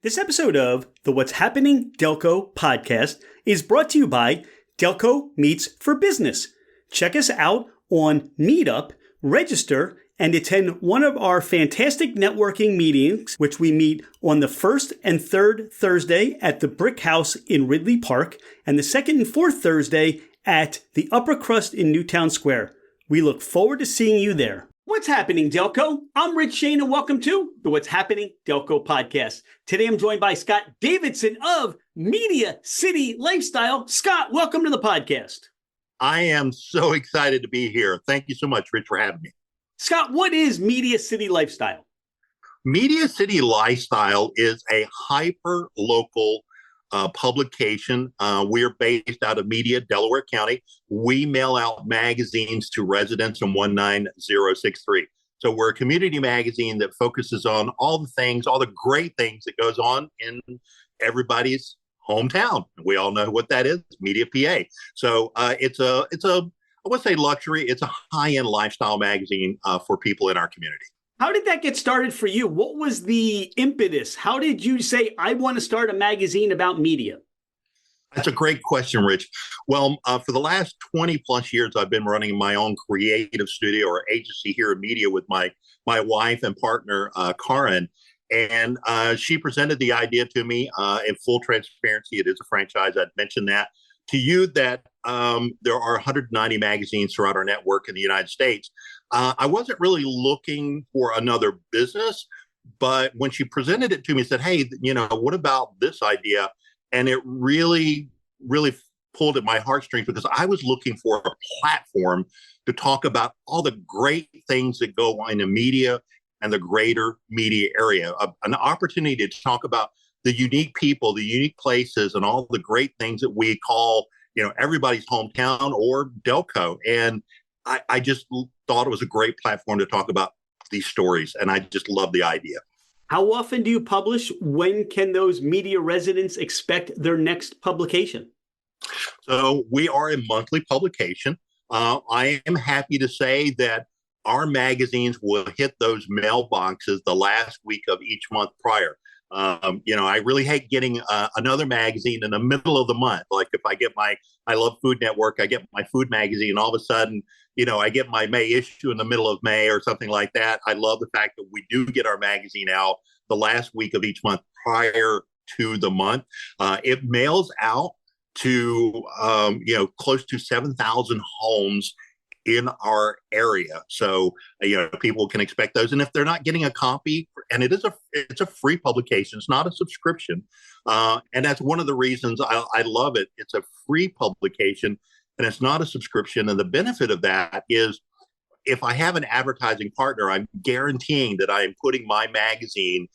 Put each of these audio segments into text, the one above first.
This episode of the What's Happening Delco podcast is brought to you by Delco Meets for Business. Check us out on Meetup, register, and attend one of our fantastic networking meetings, which we meet on the first and third Thursday at the Brick House in Ridley Park, and the second and fourth Thursday at the Upper Crust in Newtown Square. We look forward to seeing you there. What's happening, Delco? I'm Rich Shane, and welcome to the What's Happening Delco podcast. Today, I'm joined by Scott Davidson of Media City Lifestyle. Scott, welcome to the podcast. I am so excited to be here. Thank you so much, Rich, for having me. Scott, what is Media City Lifestyle? Media City Lifestyle is a hyper-local publication. We're based out of Media, Delaware County. We mail out magazines to residents in 19063. So we're a community magazine that focuses on all the things, all the great things that goes on in everybody's hometown. We all know what that is, Media PA. So it's a I would say luxury. It's a high-end lifestyle magazine for people in our community. How did that get started for you? What was the impetus? How did you say, I want to start a magazine about media? That's a great question, Rich. Well, for the last 20 plus years, I've been running my own creative studio or agency here in media with my wife and partner, Karin. And she presented the idea to me in full transparency. It is a franchise. I'd mentioned that to you that there are 190 magazines throughout our network in the United States. I wasn't really looking for another business, but when she presented it to me, said, hey, what about this idea? And it really, really pulled at my heartstrings because I was looking for a platform to talk about all the great things that go on in media and the greater media area, an opportunity to talk about the unique people, the unique places, and all the great things that we call, everybody's hometown or Delco. And I just thought it was a great platform to talk about these stories. And I just love the idea. How often do you publish? When can those media residents expect their next publication? So we are a monthly publication. I am happy to say that our magazines will hit those mailboxes the last week of each month prior. I really hate getting another magazine in the middle of the month. Like if I love Food Network, I get my food magazine, and all of a sudden, I get my May issue in the middle of May or something like that. I love the fact that we do get our magazine out the last week of each month prior to the month. It mails out to, close to 7,000 homes in our area. So, people can expect those. And if they're not getting a copy, and it's a free publication, it's not a subscription. And that's one of the reasons I love it. It's a free publication and it's not a subscription. And the benefit of that is if I have an advertising partner, I'm guaranteeing that I am putting my magazine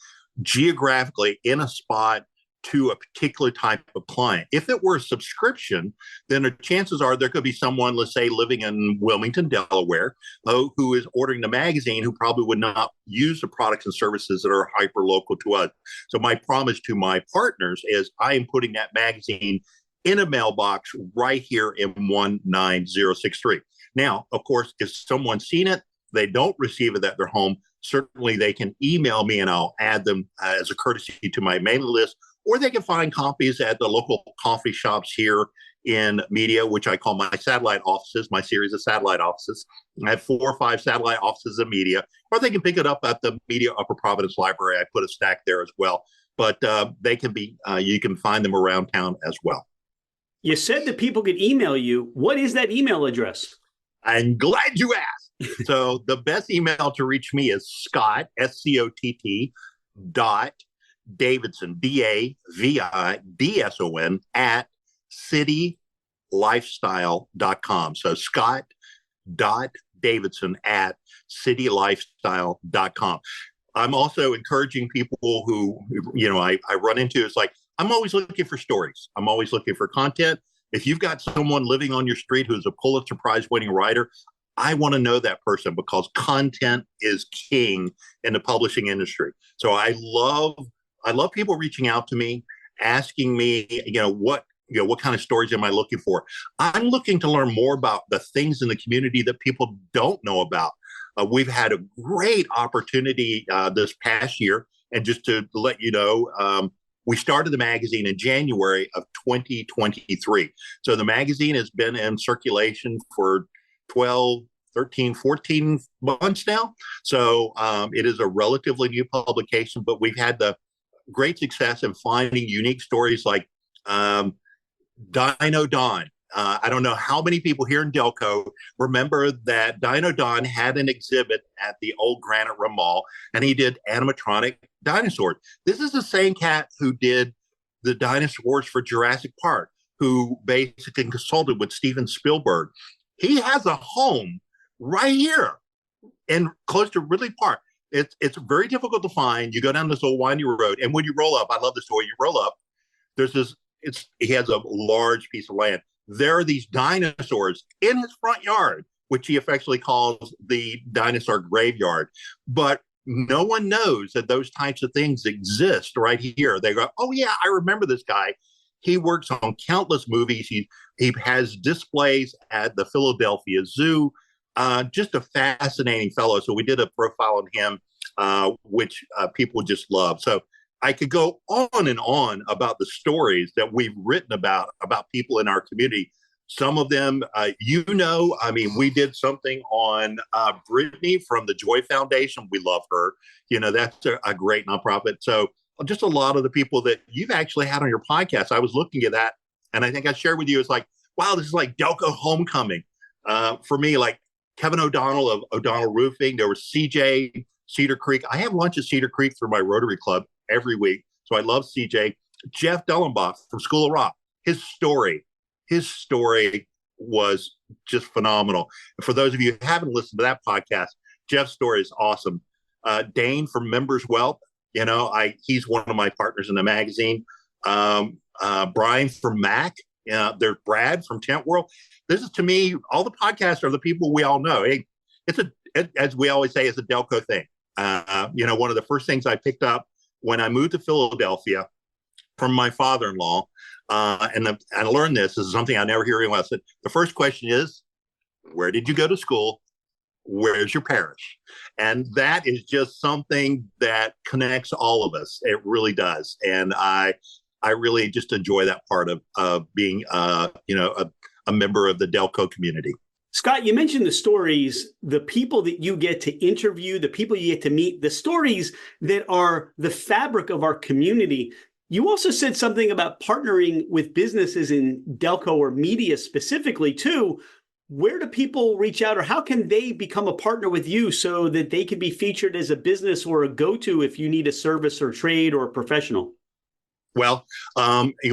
geographically in a spot to a particular type of client. If it were a subscription, then the chances are there could be someone, let's say, living in Wilmington, Delaware, who is ordering the magazine who probably would not use the products and services that are hyper local to us. So my promise to my partners is I am putting that magazine in a mailbox right here in 19063. Now, of course, if someone's seen it, they don't receive it at their home, certainly they can email me and I'll add them as a courtesy to my mailing list. Or they can find copies at the local coffee shops here in Media, which I call my satellite offices, my series of satellite offices. I have 4 or 5 satellite offices in Media, or they can pick it up at the Media Upper Providence Library. I put a stack there as well. But they can be, you can find them around town as well. You said that people could email you. What is that email address? I'm glad you asked. So the best email to reach me is Scott, SCOTT, Davidson, DAVIDSON at citylifestyle.com. So Scott.Davidson at citylifestyle.com. I'm also encouraging people who, I run into, it's like, I'm always looking for stories. I'm always looking for content. If you've got someone living on your street who's a Pulitzer Prize winning writer, I want to know that person because content is king in the publishing industry. So I love people reaching out to me, asking me, what kind of stories am I looking for? I'm looking to learn more about the things in the community that people don't know about. We've had a great opportunity this past year. And just to let you know, We started the magazine in January of 2023. So the magazine has been in circulation for 12, 13, 14 months now. So it is a relatively new publication, but we've had the great success in finding unique stories like Dino Don. I don't know how many people here in Delco remember that Dino Don had an exhibit at the old Granite Room Mall, and he did animatronic dinosaurs. This is the same cat who did the dinosaurs for Jurassic Park, who basically consulted with Steven Spielberg. He has a home right here and close to Ridley Park. It's very difficult to find. You go down this old windy road, and when you roll up, I love the story. You roll up, there's this. He has a large piece of land. There are these dinosaurs in his front yard, which he affectionately calls the dinosaur graveyard. But no one knows that those types of things exist right here. They go, oh yeah, I remember this guy. He works on countless movies. He has displays at the Philadelphia Zoo. Just a fascinating fellow. So we did a profile on him, which people just love. So I could go on and on about the stories that we've written about people in our community. Some of them, I mean, we did something on Brittany from the Joy Foundation. We love her. That's a great nonprofit. So just a lot of the people that you've actually had on your podcast, I was looking at that, and I think I shared with you, it's like, wow, this is like Delco homecoming. For me, like Kevin O'Donnell of O'Donnell Roofing, there was CJ, Cedar Creek. I have lunch at Cedar Creek through my Rotary Club every week. So I love CJ. Jeff Dellenbach from School of Rock. His story was just phenomenal. And for those of you who haven't listened to that podcast, Jeff's story is awesome. Dane from Members Wealth, he's one of my partners in the magazine. Brian from Mac. There's Brad from Tent World. This is, to me, all the podcasts are the people we all know. As we always say, it's a Delco thing. One of the first things I picked up when I moved to Philadelphia from my father-in-law, and I learned this is something I never hear anyone else say. The first question is, where did you go to school? Where's your parish? And that is just something that connects all of us. It really does. And I really just enjoy that part of being, a member of the Delco community. Scott, you mentioned the stories, the people that you get to interview, the people you get to meet, the stories that are the fabric of our community. You also said something about partnering with businesses in Delco or media specifically too. Where do people reach out, or how can they become a partner with you so that they can be featured as a business or a go-to if you need a service or trade or a professional? Well,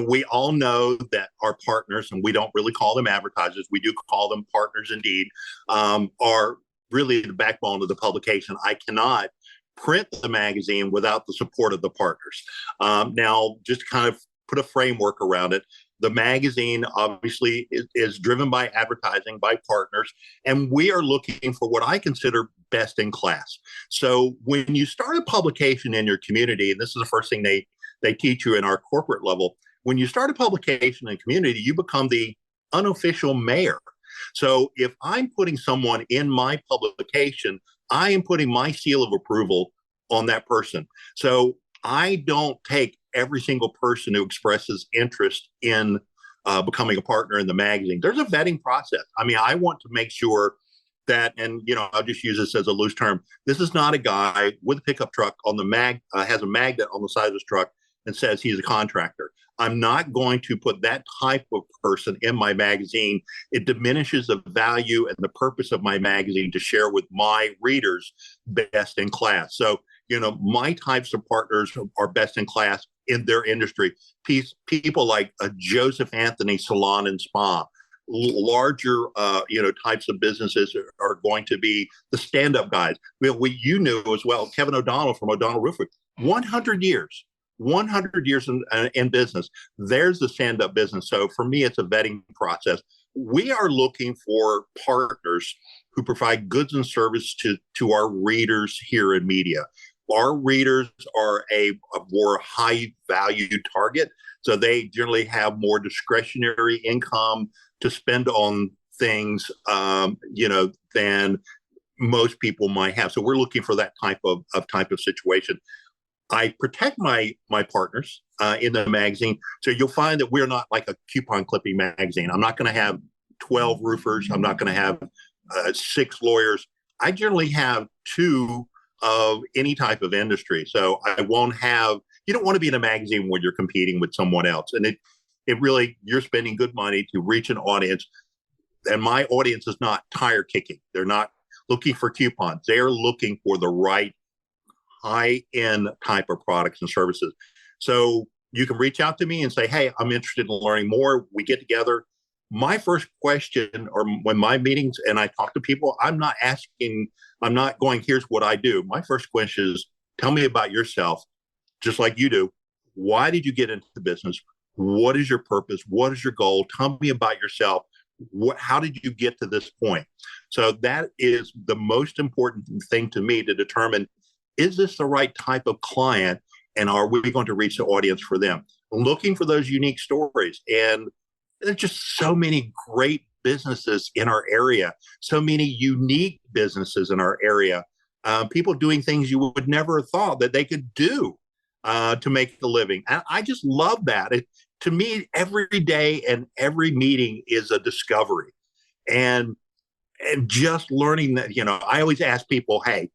we all know that our partners, and we don't really call them advertisers, we do call them partners indeed, are really the backbone of the publication. I cannot print the magazine without the support of the partners. Now, just to kind of put a framework around it, the magazine obviously is driven by advertising, by partners, and we are looking for what I consider best in class. So when you start a publication in your community, and this is the first thing they teach you in our corporate level, when you start a publication in a community, you become the unofficial mayor. So if I'm putting someone in my publication, I am putting my seal of approval on that person. So I don't take every single person who expresses interest in becoming a partner in the magazine. There's a vetting process. I mean, I want to make sure that, and I'll just use this as a loose term. This is not a guy with a pickup truck on the has a magnet on the side of his truck and says he's a contractor. I'm not going to put that type of person in my magazine. It diminishes the value and the purpose of my magazine to share with my readers best in class. So, my types of partners are best in class in their industry. People like Joseph Anthony Salon and Spa, larger, types of businesses are going to be the stand-up guys. You knew as well, Kevin O'Donnell from O'Donnell Roofing, 100 years in business. There's the stand-up business. So for me, it's a vetting process. We are looking for partners who provide goods and service to our readers here in media. Our readers are a more high-value target, so they generally have more discretionary income to spend on things, than most people might have. So we're looking for that type of situation. I protect my partners in the magazine. So you'll find that we're not like a coupon clipping magazine. I'm not going to have 12 roofers. I'm not going to have 6 lawyers. I generally have 2 of any type of industry. So I won't have, you don't want to be in a magazine where you're competing with someone else. And it really, you're spending good money to reach an audience. And my audience is not tire kicking. They're not looking for coupons. They're looking for the right high-end type of products and services. So you can reach out to me and say, hey, I'm interested in learning more. We get together. My first question, or when my meetings and I talk to people, I'm not going, here's what I do. My first question is, tell me about yourself, just like you do. Why did you get into the business? What is your purpose? What is your goal? Tell me about yourself. How did you get to this point? So that is the most important thing to me to determine, is this the right type of client? And are we going to reach the audience for them? Looking for those unique stories. And there's just so many great businesses in our area, so many unique businesses in our area, people doing things you would never have thought that they could do to make a living. And I just love that. To me, every day and every meeting is a discovery. And just learning that, I always ask people, hey,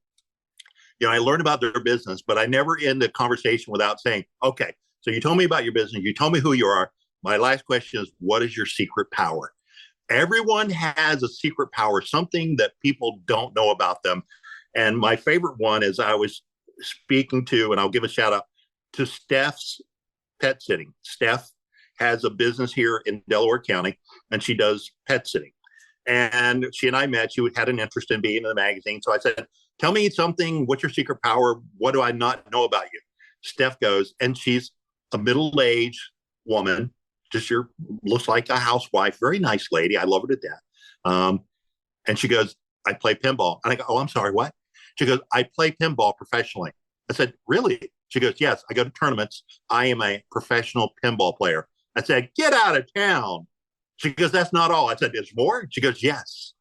I learned about their business, but I never end the conversation without saying, okay, so you told me about your business. You told me who you are. My last question is, what is your secret power? Everyone has a secret power, something that people don't know about them. And my favorite one is I was speaking to, and I'll give a shout out to Steph's Pet Sitting. Steph has a business here in Delaware County, and she does pet sitting. And she and I met. She had an interest in being in the magazine. So I said, tell me something. What's your secret power? What do I not know about you? Steph goes, and she's a middle-aged woman, looks like a housewife, very nice lady. I love her to death. And she goes, I play pinball. And I go, oh, I'm sorry, what? She goes, I play pinball professionally. I said, really? She goes, yes, I go to tournaments. I am a professional pinball player. I said, get out of town. She goes, that's not all. I said, there's more? She goes, yes.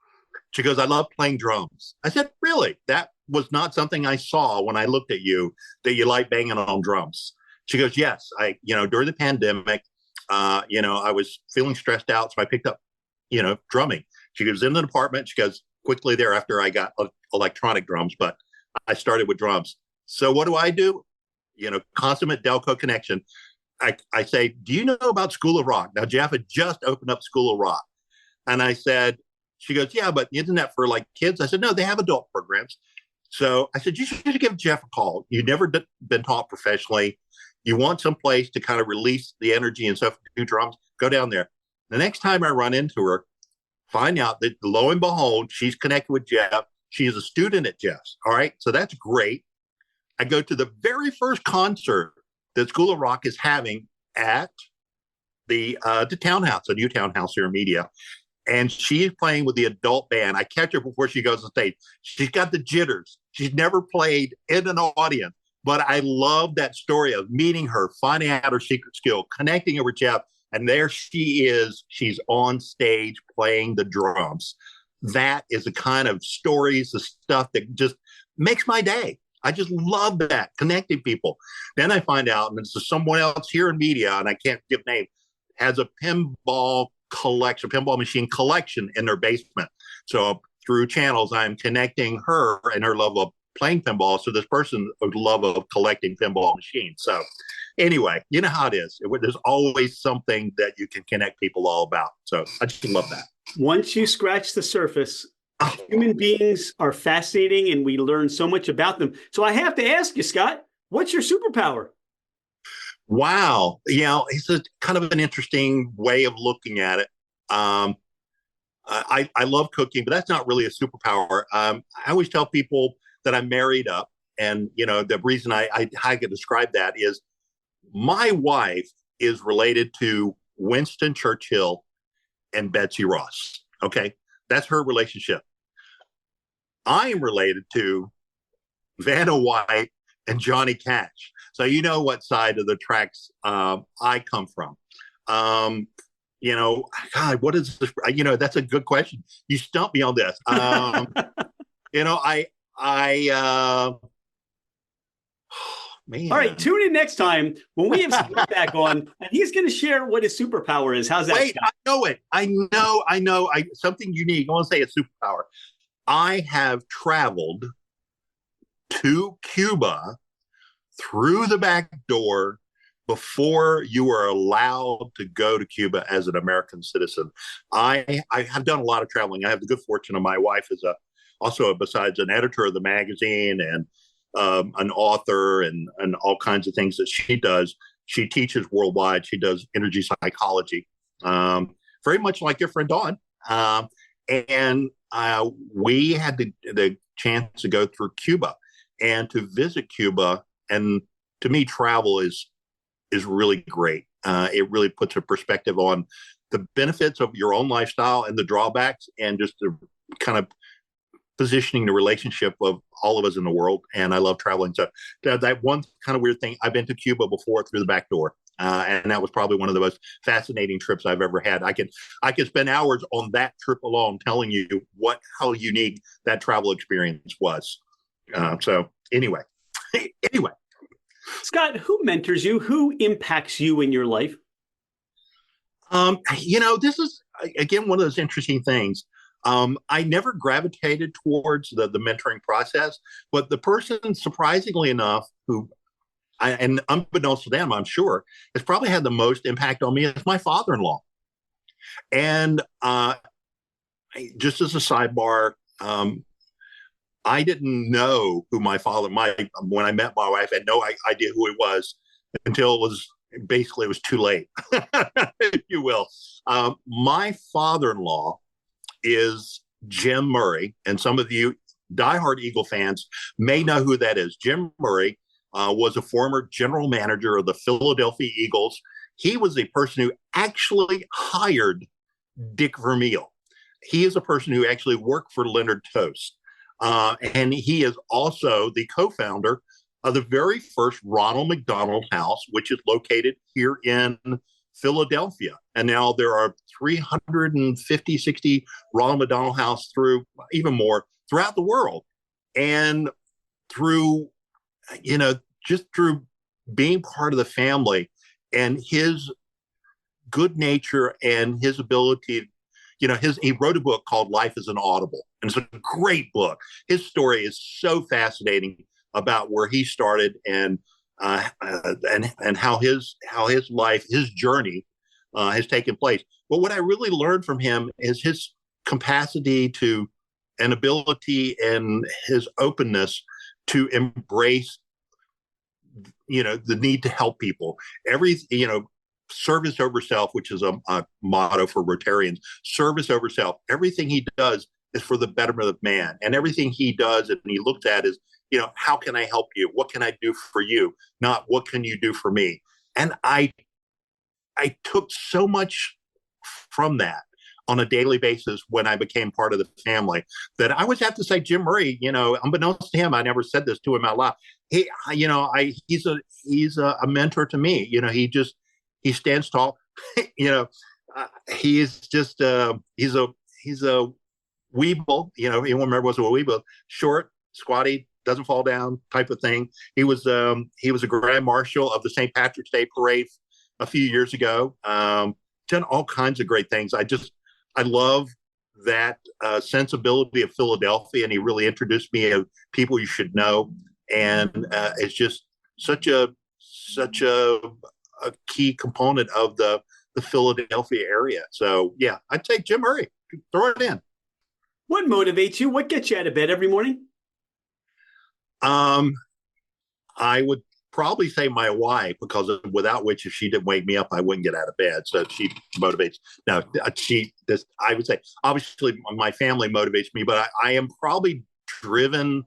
She goes, I love playing drums. I said, really? That was not something I saw when I looked at you, that you like banging on drums. She goes, yes. During the pandemic, I was feeling stressed out. So I picked up, drumming. She goes in the department. She goes, quickly thereafter, I got electronic drums, but I started with drums. So what do? Consummate Delco connection. I say, do you know about School of Rock? Now, Jeff had just opened up School of Rock. And I said, she goes, yeah, but isn't that for like kids? I said, no, they have adult programs. So I said, you should give Jeff a call. You've never been taught professionally. You want some place to kind of release the energy and stuff, do drums, go down there. The next time I run into her, find out that lo and behold, she's connected with Jeff. She is a student at Jeff's. All right. So that's great. I go to the very first concert that School of Rock is having at the townhouse, a new townhouse here in Media. And she's playing with the adult band. I catch her before she goes on stage. She's got the jitters. She's never played in an audience. But I love that story of meeting her, finding out her secret skill, connecting her with Jeff. And there she is. She's on stage playing the drums. That is the kind of stories, the stuff that just makes my day. I just love that, connecting people. Then I find out, and it's someone else here in Media, and I can't give name, has a pinball machine collection in their basement. So through channels, I'm connecting her and her love of playing pinball. So this person would love of collecting pinball machines. So anyway, you know how it is. There's always something that you can connect people all about. So I just love that. Once you scratch the surface, human beings are fascinating and we learn so much about them. So I have to ask you, Scott, what's your superpower? Wow. It's a kind of an interesting way of looking at it. I love cooking, but that's not really a superpower. I always tell people that I'm married up. And, the reason I can describe that is my wife is related to Winston Churchill and Betsy Ross. Okay. That's her relationship. I am related to Vanna White and Johnny Cash. So you know what side of the tracks I come from. God, what is this? That's a good question. You stumped me on this. All right, Man. tune in next time when we have Scott back on, and he's going to share what his superpower is. How's that, Wait, Scott? I know it. I know. Something unique. I want to say a superpower. I have traveled to Cuba through the back door before you were allowed to go to Cuba as an American citizen. I have done a lot of traveling. I have the good fortune of my wife is also besides an editor of the magazine and an author and all kinds of things that she does. She teaches worldwide. She does energy psychology, very much like your friend Dawn. And we had the chance to go through Cuba and to visit Cuba. And to me, travel is really great. It really puts a perspective on the benefits of your own lifestyle and the drawbacks, and just the kind of positioning the relationship of all of us in the world. And I love traveling. So that one kind of weird thing, I've been to Cuba before through the back door. And that was probably one of the most fascinating trips I've ever had. I could spend hours on that trip alone telling you how unique that travel experience was. So anyway, Scott, who mentors you? Who impacts you in your life? This is again one of those interesting things. I never gravitated towards the mentoring process, but the person, surprisingly enough, and unbeknownst to them, I'm sure, has probably had the most impact on me is my father-in-law. And just as a sidebar, I didn't know who when I met my wife, I had no idea who he was until it was too late, if you will. My father-in-law is Jim Murray, and some of you diehard Eagle fans may know who that is. Jim Murray was a former general manager of the Philadelphia Eagles. He was the person who actually hired Dick Vermeil. He is a person who actually worked for Leonard Toast. And he is also the co-founder of the very first Ronald McDonald House, which is located here in Philadelphia. And now there are 350, 60 Ronald McDonald House even more throughout the world. And just through being part of the family and his good nature and his ability, he wrote a book called Life is an Audible, and it's a great book. His story is so fascinating about where he started and how his life, his journey has taken place. But what I really learned from him is his capacity and ability and his openness to embrace, the need to help people. Service over self, which is a motto for Rotarians. Service over self. Everything he does is for the betterment of man, and everything he does and he looks at is, how can I help you? What can I do for you? Not what can you do for me? And I took so much from that on a daily basis when I became part of the family that I always have to say, Jim Murray, unbeknownst to him, I never said this to him out loud. He's a mentor to me. He stands tall. He's just he's a weeble. You remember was a weeble, short, squatty, doesn't fall down type of thing. He was a grand marshal of the St. Patrick's Day parade a few years ago. Done all kinds of great things. I love that sensibility of Philadelphia, and he really introduced me to people you should know. And it's just such a key component of the Philadelphia area. So yeah, I'd say Jim Murray. Throw it in. What motivates you? What gets you out of bed every morning? I would probably say my wife, because without which, if she didn't wake me up, I wouldn't get out of bed. So she motivates. No, I would say, obviously my family motivates me, but I am probably driven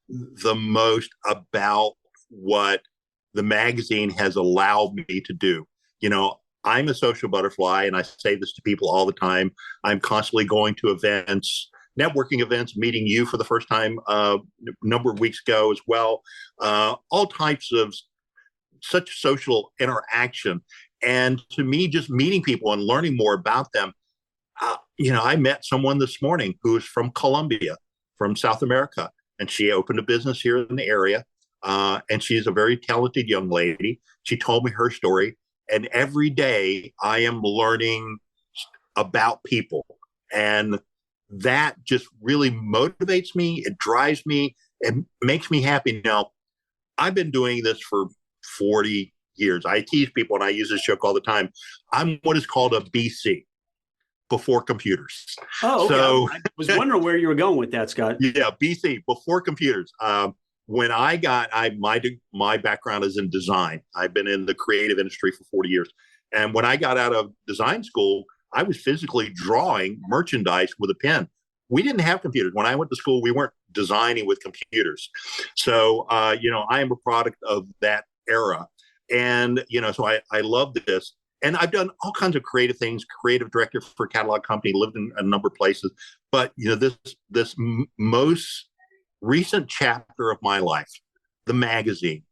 the most about what the magazine has allowed me to do. I'm a social butterfly, and I say this to people all the time. I'm constantly going to events, networking events, meeting you for the first time a number of weeks ago as well. All types of such social interaction. And to me, just meeting people and learning more about them. I met someone this morning who is from Colombia, from South America, and she opened a business here in the area. and she's a very talented young lady. She told me her story, and every day I am learning about people, and that just really motivates me. It drives me. It makes me happy. Now, I've been doing this for 40 years. I tease people, and I use this joke all the time. I'm what is called a BC, before computers. Oh, okay. So I was wondering where you were going with that, Scott. yeah, BC, before computers. When I got, my background is in design. I've been in the creative industry for 40 years. And when I got out of design school, I was physically drawing merchandise with a pen. We didn't have computers. When I went to school, we weren't designing with computers. So, I am a product of that era. And, so I love this. And I've done all kinds of creative things, creative director for a catalog company, lived in a number of places. But, this most recent chapter of my life, the magazine,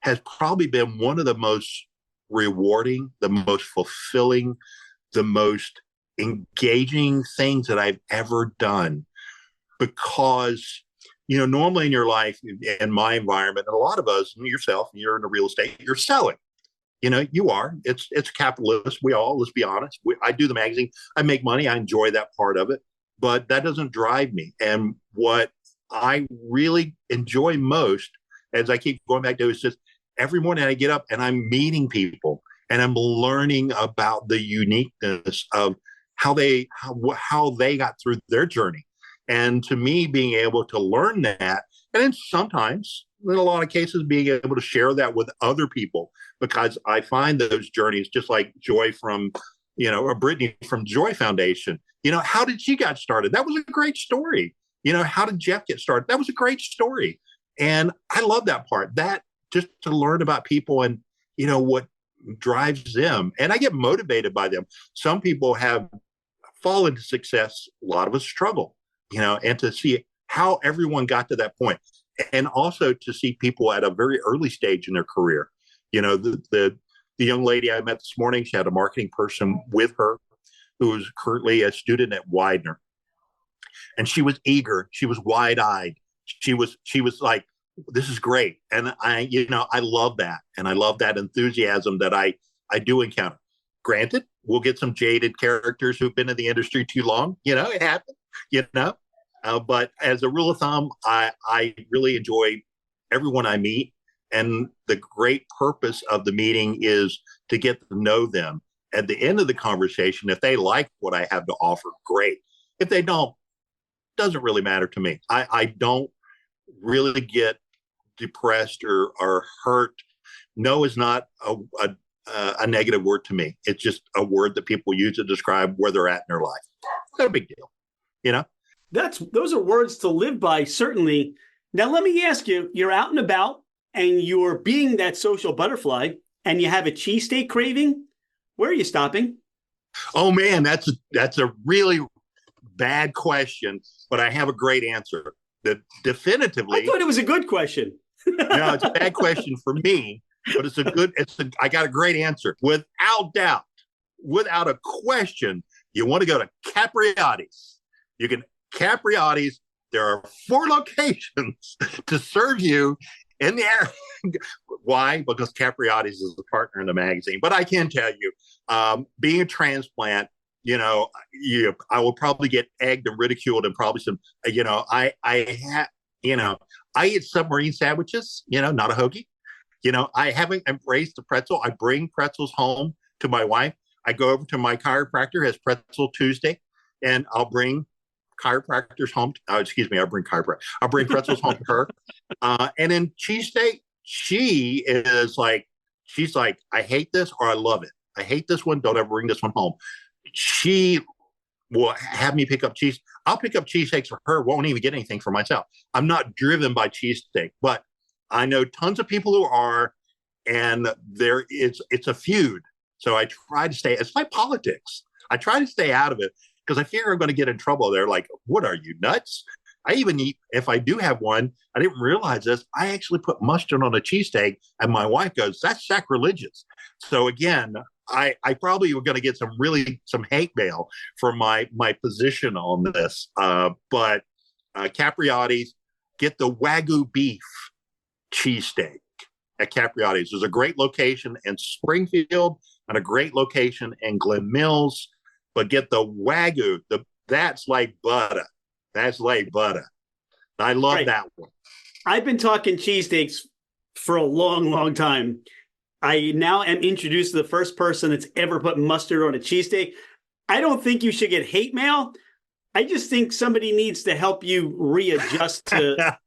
has probably been one of the most rewarding, the most fulfilling, the most engaging things that I've ever done. Because, normally in your life, in my environment, and a lot of us, yourself, you're in the real estate, you're selling. You are. It's capitalist. Let's be honest. I do the magazine. I make money. I enjoy that part of it, but that doesn't drive me. And what I really enjoy most, as I keep going back to, is just every morning I get up and I'm meeting people and I'm learning about the uniqueness of how they got through their journey. And to me, being able to learn that, and then sometimes, in a lot of cases, being able to share that with other people, because I find those journeys, just like Joy from, or Brittany from Joy Foundation, how did she get started? That was a great story. How did Jeff get started? That was a great story. And I love that part, that just to learn about people and, what drives them. And I get motivated by them. Some people have fallen to success. A lot of us struggle, and to see how everyone got to that point. And also to see people at a very early stage in their career. The young lady I met this morning, she had a marketing person with her who is currently a student at Widener. And she was eager. She was wide-eyed. She was like, this is great. And I love that. And I love that enthusiasm that I do encounter. Granted, we'll get some jaded characters who've been in the industry too long. It happens, but as a rule of thumb, I really enjoy everyone I meet. And the great purpose of the meeting is to get to know them. At the end of the conversation, if they like what I have to offer, great. If they don't, doesn't really matter to me. I don't really get depressed or hurt. No is not a negative word to me. It's just a word that people use to describe where they're at in their life. No big deal, Those are words to live by, certainly. Now, let me ask you, you're out and about and you're being that social butterfly and you have a cheesesteak craving. Where are you stopping? Oh, man, that's a really bad question, but I have a great answer. That definitively. I thought it was a good question. No, it's a bad question for me, but I got a great answer. Without doubt, without a question, you want to go to Capriotti's. Capriotti's, there are 4 locations to serve you in the area. Why? Because Capriotti's is a partner in the magazine. But I can tell you, being a transplant, I will probably get egged and ridiculed and probably some, I eat submarine sandwiches, not a hoagie. I haven't embraced the pretzel. I bring pretzels home to my wife. I go over to my chiropractor, has Pretzel Tuesday, and I'll bring chiropractors home. I'll bring pretzels home to her. And then cheesesteak, she's like, I hate this or I love it. I hate this one. Don't ever bring this one home. She will have me pick up cheese. I'll pick up cheesesteaks for her. Won't even get anything for myself. I'm not driven by cheesesteak, but I know tons of people who are, and it's a feud. So I try to stay. It's like politics. I try to stay out of it because I fear I'm going to get in trouble. They're like, "What are you, nuts?" I even eat, if I do have one, I didn't realize this, I actually put mustard on a cheesesteak, and my wife goes, "That's sacrilegious." So again, I probably were going to get some hate mail for my position on this. But Capriotti's, get the Wagyu beef. cheesesteak at Capriati's. There's a great location in Springfield and a great location in Glen Mills, but get the Wagyu. That's like butter. That's like butter. I love that one. I've been talking cheesesteaks for a long, long time. I now am introduced to the first person that's ever put mustard on a cheesesteak. I don't think you should get hate mail. I just think somebody needs to help you readjust to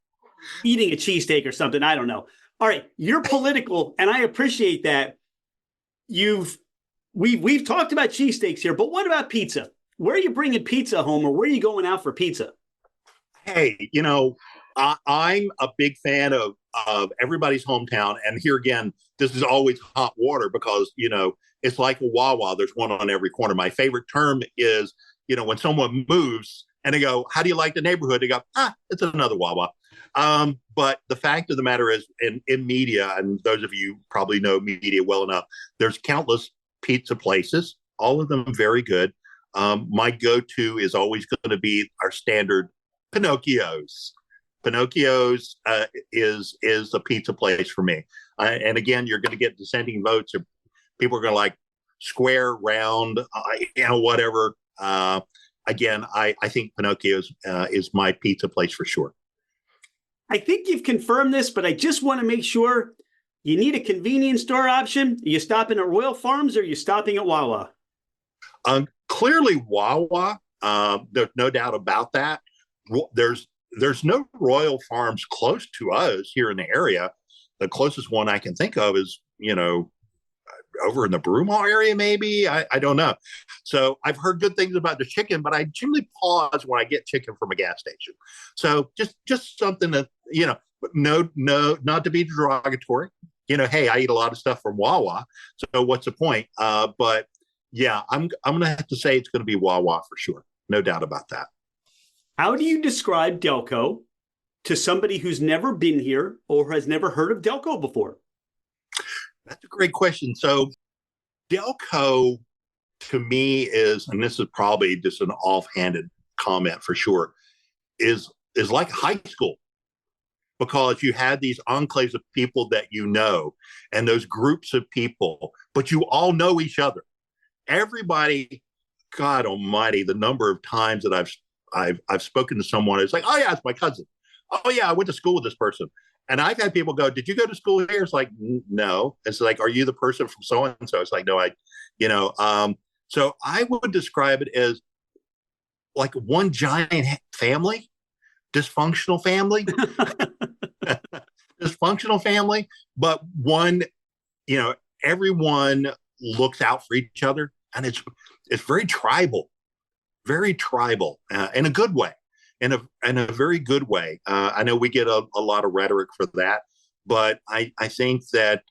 eating a cheesesteak or something. I don't know. All right, you're political, and I appreciate that. We've talked about cheesesteaks here, but what about pizza? Where are you bringing pizza home, or where are you going out for pizza? Hey, I'm a big fan of everybody's hometown. And here again, this is always hot water because, it's like a Wawa. There's one on every corner. My favorite term is, when someone moves and they go, how do you like the neighborhood? They go, it's another Wawa. But the fact of the matter is in media, and those of you probably know media well enough, there's countless pizza places, all of them very good. My go-to is always going to be our standard Pinocchio's. Pinocchio's is a pizza place for me. And again, you're going to get dissenting votes. People are going to like square, round, whatever. Again, I think Pinocchio's is my pizza place for sure. I think you've confirmed this, but I just want to make sure. You need a convenience store option. Are you stopping at Royal Farms or are you stopping at Wawa? Clearly Wawa. There's no doubt about that. There's no Royal Farms close to us here in the area. The closest one I can think of is, over in the Broomall area, maybe. I don't know. So I've heard good things about the chicken, but I generally pause when I get chicken from a gas station. So just something that, no, not to be derogatory. Hey, I eat a lot of stuff from Wawa. So what's the point? But yeah, I'm going to have to say it's going to be Wawa for sure. No doubt about that. How do you describe Delco to somebody who's never been here or has never heard of Delco before? That's a great question. So Delco to me is, and this is probably just an offhanded comment for sure, is like high school, because you had these enclaves of people that and those groups of people, but you all know each other. Everybody, God almighty, the number of times that I've spoken to someone, it's like, oh yeah, it's my cousin. Oh yeah, I went to school with this person. And I've had people go, did you go to school here? It's like, no. It's like, are you the person from so-and-so? It's like, no, so I would describe it as like one giant family, dysfunctional family, but one, everyone looks out for each other, and it's very tribal in a good way. In a very good way. I know we get a lot of rhetoric for that, but I think that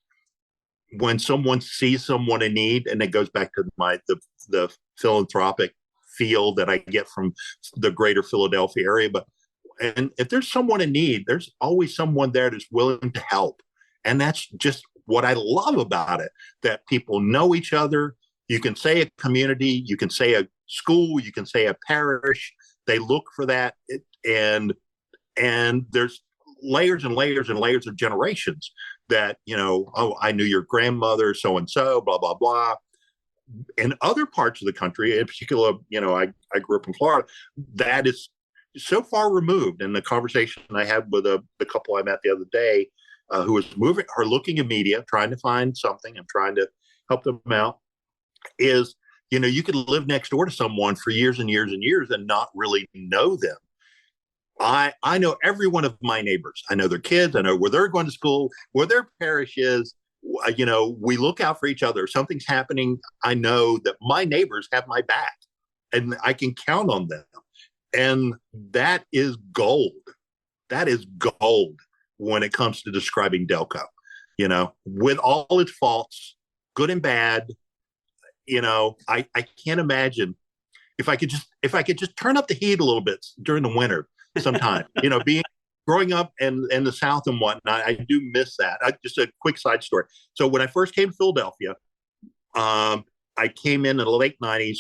when someone sees someone in need, and it goes back to the philanthropic feel that I get from the greater Philadelphia area, and if there's someone in need, there's always someone there that's willing to help. And that's just what I love about it, that people know each other. You can say a community, you can say a school, you can say a parish. They look for that, and there's layers and layers and layers of generations that, I knew your grandmother, so-and-so, blah, blah, blah. In other parts of the country, in particular, I grew up in Florida, that is so far removed. And the conversation I had with the couple I met the other day, who was looking at media, trying to find something and trying to help them out, is, you could live next door to someone for years and years and years and not really know them. I know every one of my neighbors. I know their kids. I know where they're going to school, where their parish is. We look out for each other. If something's happening, I know that my neighbors have my back and I can count on them. And that is gold. That is gold when it comes to describing Delco, with all its faults, good and bad. I can't imagine if I could just turn up the heat a little bit during the winter sometime, growing up in the South and whatnot. I do miss that. Just a quick side story. So when I first came to Philadelphia, I came in the late 90s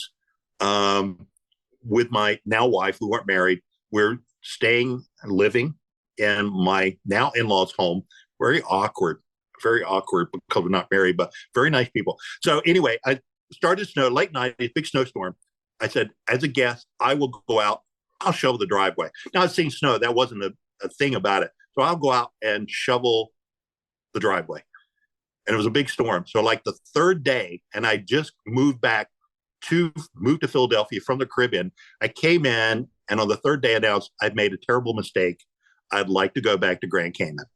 with my now wife. We weren't married. We're living in my now in-laws home. very awkward because we're not married, but very nice people. So anyway, I started snow late night, a big snowstorm. I said, as a guest, I will go out. I'll shovel the driveway. Now I've seen snow. That wasn't a thing about it. So I'll go out and shovel the driveway. And it was a big storm. So like the third day, and I just moved to Philadelphia from the Caribbean. I came in, and on the third day announced I'd made a terrible mistake. I'd like to go back to Grand Cayman.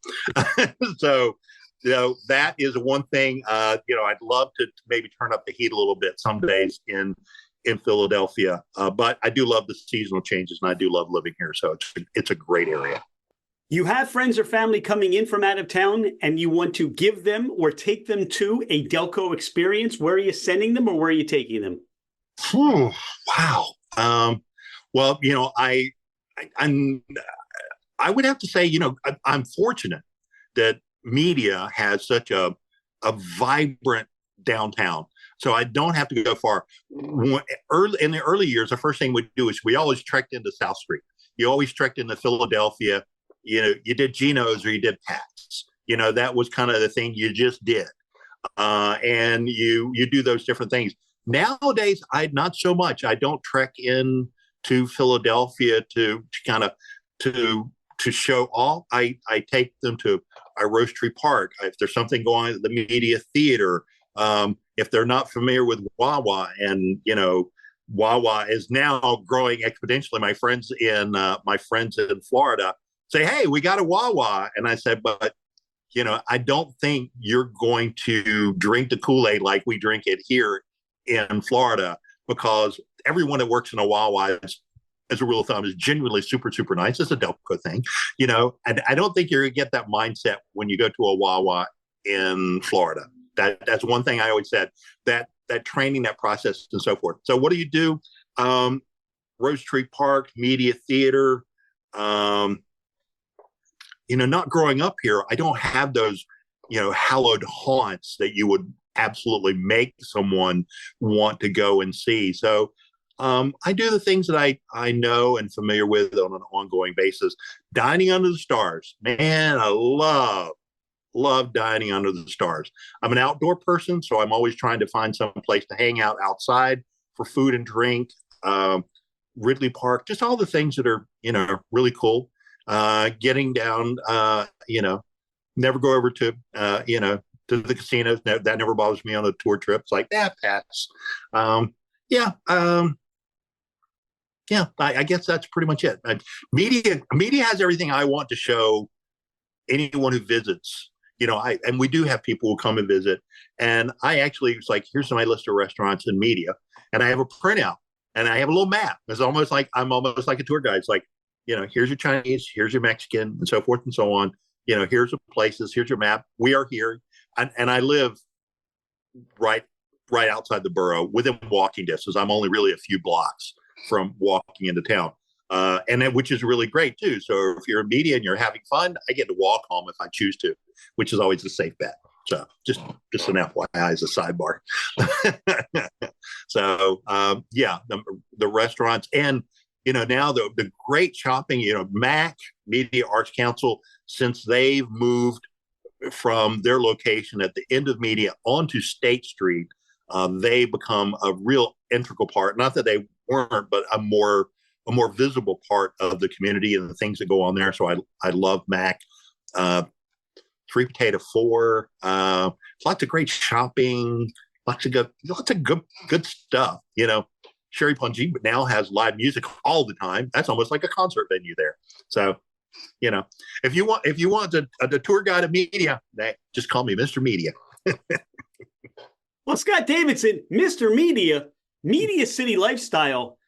So, that is one thing, I'd love to maybe turn up the heat a little bit some days in Philadelphia. But I do love the seasonal changes, and I do love living here. So it's a great area. You have friends or family coming in from out of town, and you want to give them or take them to a Delco experience. Where are you sending them, or where are you taking them? Wow. Well, I would have to say, I'm fortunate that media has such a vibrant downtown. So I don't have to go far. In the early years, the first thing we do is we always trekked into South Street. You always trekked into Philadelphia. You did Geno's or you did Pat's. That was kind of the thing you just did. And you do those different things. Nowadays, not so much. I don't trek in to Philadelphia to kind of to show off. I take them to Rose Tree Park. If there's something going on at the Media Theater, if they're not familiar with Wawa, and Wawa is now growing exponentially. My friends in Florida say, "Hey, we got a Wawa," and I said, "But I don't think you're going to drink the Kool-Aid like we drink it here in Florida, because everyone that works in a Wawa as a rule of thumb is genuinely super, super nice. It's a Delco thing, and I don't think you're going to get that mindset when you go to a Wawa in Florida. That's one thing I always said, that training, that process, and so forth. So what do you do? Rose Tree Park, Media Theater. Not growing up here, I don't have those, hallowed haunts that you would absolutely make someone want to go and see. So I do the things that I know and familiar with on an ongoing basis. Dining under the stars, man, I love dining under the stars. I'm an outdoor person, so I'm always trying to find some place to hang out outside for food and drink. Ridley Park, just all the things that are really cool. Getting down, never go over to to the casinos. That never bothers me on a tour trip. It's like that pass. I guess that's pretty much it. Media has everything I want to show anyone who visits. And we do have people who come and visit. And I actually was like, here's my list of restaurants and media, and I have a printout and I have a little map. It's almost like I'm almost like a tour guide. It's like, here's your Chinese, here's your Mexican, and so forth and so on. Here's the places, here's your map. We are here, and I live right outside the borough, within walking distance. I'm only really a few blocks from walking into town, which is really great too. So if you're in media and you're having fun, I get to walk home if I choose to, which is always a safe bet. So just an FYI as a sidebar. So the restaurants, and now the great shopping. MAC, Media Arts Council, since they've moved from their location at the end of Media onto State Street, they become a real integral part. Not that they weren't, but a more visible part of the community and the things that go on there. So I love MAC. Three Potato 4, lots of great shopping, lots of good stuff. Sherry Punji now has live music all the time. That's almost like a concert venue there. So, if you want a tour guide of media, just call me Mr. Media. Well, Scott Davidson, Mr. Media, Media City Lifestyle,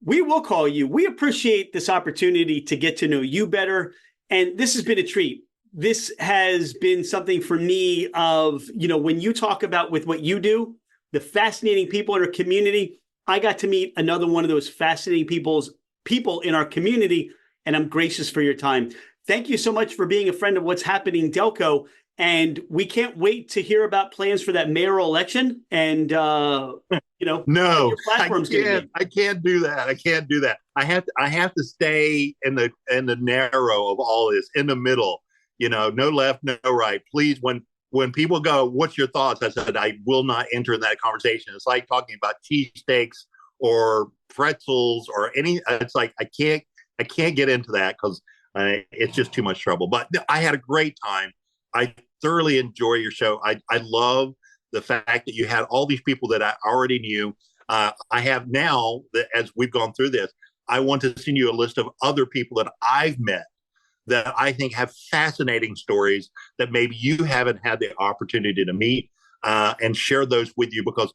we will call you. We appreciate this opportunity to get to know you better. And this has been a treat. This has been something for me of, when you talk about with what you do, the fascinating people in our community, I got to meet another one of those fascinating people in our community, and I'm gracious for your time. Thank you so much for being a friend of What's Happening Delco, and we can't wait to hear about plans for that mayoral election. And no, your platform's I can't do that. I have to stay in the narrow of all this, in the middle. no left, no right. Please, when people go, what's your thoughts? I said, I will not enter in that conversation. It's like talking about cheesesteaks or pretzels or any, it's like, I can't get into that because it's just too much trouble. But I had a great time. I thoroughly enjoy your show. I love the fact that you had all these people that I already knew. I have now, as we've gone through this, I want to send you a list of other people that I've met that I think have fascinating stories that maybe you haven't had the opportunity to meet, and share those with you, because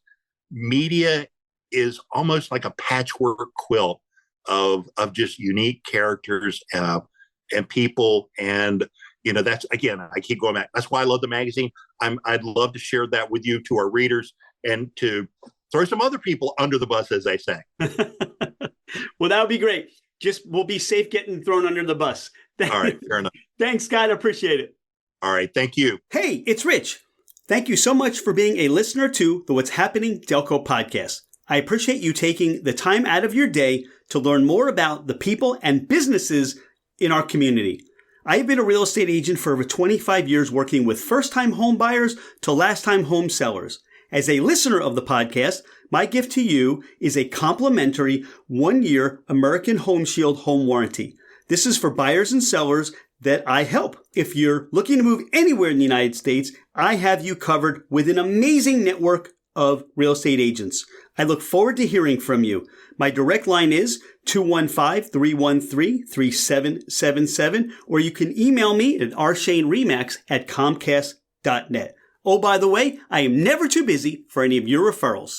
media is almost like a patchwork quilt of just unique characters and people. And, that's, again, I keep going back. That's why I love the magazine. I'd love to share that with you, to our readers, and to throw some other people under the bus, as they say. Well, that would be great. Just we'll be safe getting thrown under the bus. All right, fair enough. Thanks, Scott. I appreciate it. All right, thank you. Hey, it's Rich. Thank you so much for being a listener to the What's Happening Delco podcast. I appreciate you taking the time out of your day to learn more about the people and businesses in our community. I have been a real estate agent for over 25 years, working with first-time home buyers to last-time home sellers. As a listener of the podcast, my gift to you is a complimentary 1-year American Home Shield home warranty. This is for buyers and sellers that I help. If you're looking to move anywhere in the United States, I have you covered with an amazing network of real estate agents. I look forward to hearing from you. My direct line is 215-313-3777, or you can email me at rshaneremax@comcast.net. Oh, by the way, I am never too busy for any of your referrals.